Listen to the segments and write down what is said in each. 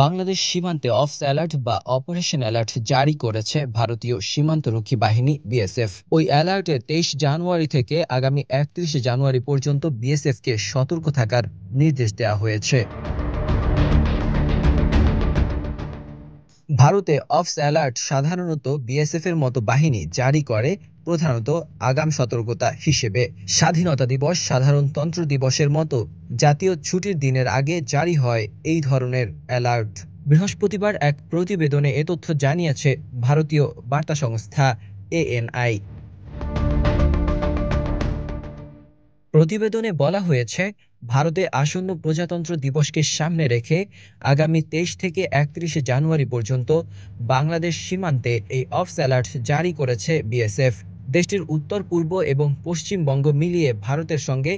বাংলাদেশ সীমান্তে of alert বা operation alert জারি করেছে ভারতীয় সীমান্তরক্ষী বাহিনী বিএসএফ। ওই অ্যালার্টে ২৩ জানুয়ারি থেকে আগামী ৩১ জানুয়ারি পর্যন্ত বিএসএফকে সতর্ক থাকার নির্দেশ দেওয়া হয়েছে। ভারতে অফস অ্যালার্ট সাধারণত বিএসএফ এর মতো বাহিনী জারি করে প্রধানত আগাম সতর্কতা হিসেবে। স্বাধীনতা দিবস, সাধারণতন্ত্র দিবসের মতো জাতীয় ছুটির দিনের আগে জারি হয় এই ধরনের অ্যালার্ট। বৃহস্পতিবার এক প্রতিবেদনে এ তথ্য জানিয়েছে ভারতীয় বার্তা সংস্থা এএনআই। প্রতিবেদনে বলা হয়েছে, ভারতে আসন্ন প্রজাতন্ত্র দিবসকে সামনে রেখে আগামী ২৩ থেকে ৩১ জানুয়ারি পর্যন্ত বাংলাদেশ সীমান্তে এই অফস অ্যালার্ট জারি করেছে বিএসএফ। দেশটির উত্তর পূর্ব এবং পশ্চিমবঙ্গ মিলিয়ে ভারতের সঙ্গে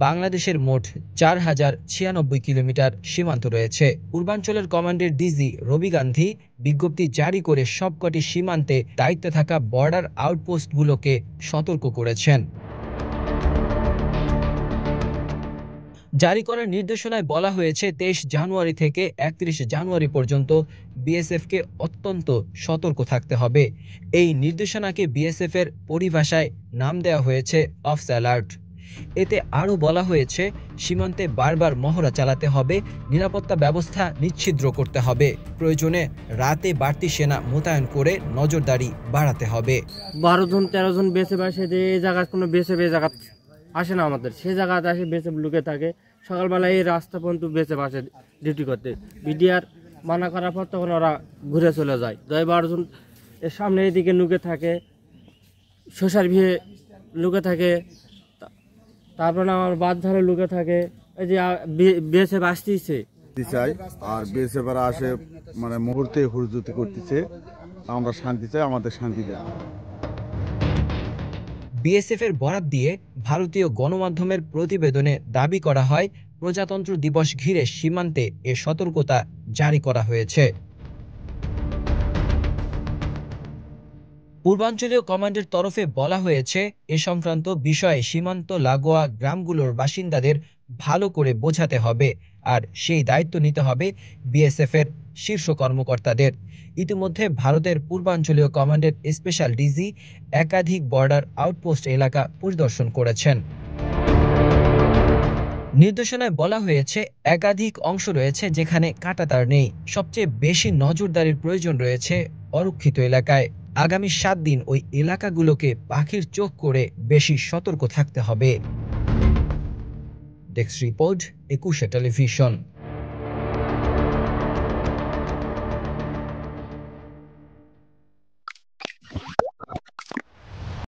বাংলাদেশের মোট ৪,০৯৬ কিলোমিটার সীমান্ত রয়েছে। পূর্বাঞ্চলের কমান্ডের ডিজি রবি গান্ধী বিজ্ঞপ্তি জারি করে সবকটি সীমান্তে দায়িত্বে থাকা বর্ডার আউটপোস্টগুলোকে সতর্ক করেছেন। জারি করার নির্দেশনায় বলা হয়েছে, ২৩ জানুয়ারি থেকে ৩১ জানুয়ারি পর্যন্ত বিএসএফকে অত্যন্ত সতর্ক থাকতে হবে। এই নির্দেশনাকে বিএসএফ এর পরিভাষায় নাম দেওয়া হয়েছে অফস অ্যালার্ট। এতে আরও বলা হয়েছে, সীমান্তে বারবার মহড়া চালাতে হবে, নিরাপত্তা ব্যবস্থা নিশ্ছিদ্র করতে হবে, প্রয়োজনে রাতে বাড়তি সেনা মোতায়েন করে নজরদারি বাড়াতে হবে। ১২ জন ১৩ জন বিএসএফ আসে, যে এই জায়গায় কোনো বিএসএফ এই জায়গা আসে না, আমাদের সেই জায়গাতে আসে বিএসএফ লুকে থাকে। সকালবেলায় এই রাস্তা পর্যন্ত বিএসএফ আসে ডিউটি করতে। বিডিআর মানা করার পর তখন ওরা ঘুরে চলে যায়। ১০-১২ জন এর সামনে এদিকে লুকে থাকে, শসার ভিড়ে লুকে থাকে, তারপরে আমার বাদ ধারে লুকে থাকে। এই যে বিএসএফ আসতেইছে চাই, আর বিএসএফ আসে মানে মুহূর্তে হুড়জুতি করতেছে। আমরা শান্তি চাই, আমাদের শান্তি দেয়। বিএসএফ এর বরাত দিয়ে ভারতীয় গণমাধ্যমের প্রতিবেদনে দাবি করা হয়, প্রজাতন্ত্র দিবস ঘিরে সীমান্তে এ সতর্কতা জারি করা হয়েছে। পূর্বাঞ্চলীয় কমান্ডের তরফে বলা হয়েছে, এ সংক্রান্ত বিষয়ে সীমান্ত লাগোয়া গ্রামগুলোর বাসিন্দাদের ভালো করে বোঝাতে হবে, আর সেই দায়িত্ব নিতে হবে বিএসএফ এর শীর্ষ কর্মকর্তাদের। ইতিমধ্যে ভারতের পূর্বাঞ্চলীয় কমান্ডের স্পেশাল ডিজি একাধিক বর্ডার আউটপোস্ট এলাকা পরিদর্শন করেছেন। নির্দেশনায় বলা হয়েছে, একাধিক অংশ রয়েছে যেখানে কাঁটাতার নেই। সবচেয়ে বেশি নজরদারির প্রয়োজন রয়েছে অরক্ষিত এলাকায়। আগামী ৭ দিন ওই এলাকাগুলোকে পাখির চোখ করে বেশি সতর্ক থাকতে হবে। Desk report, ২১ television.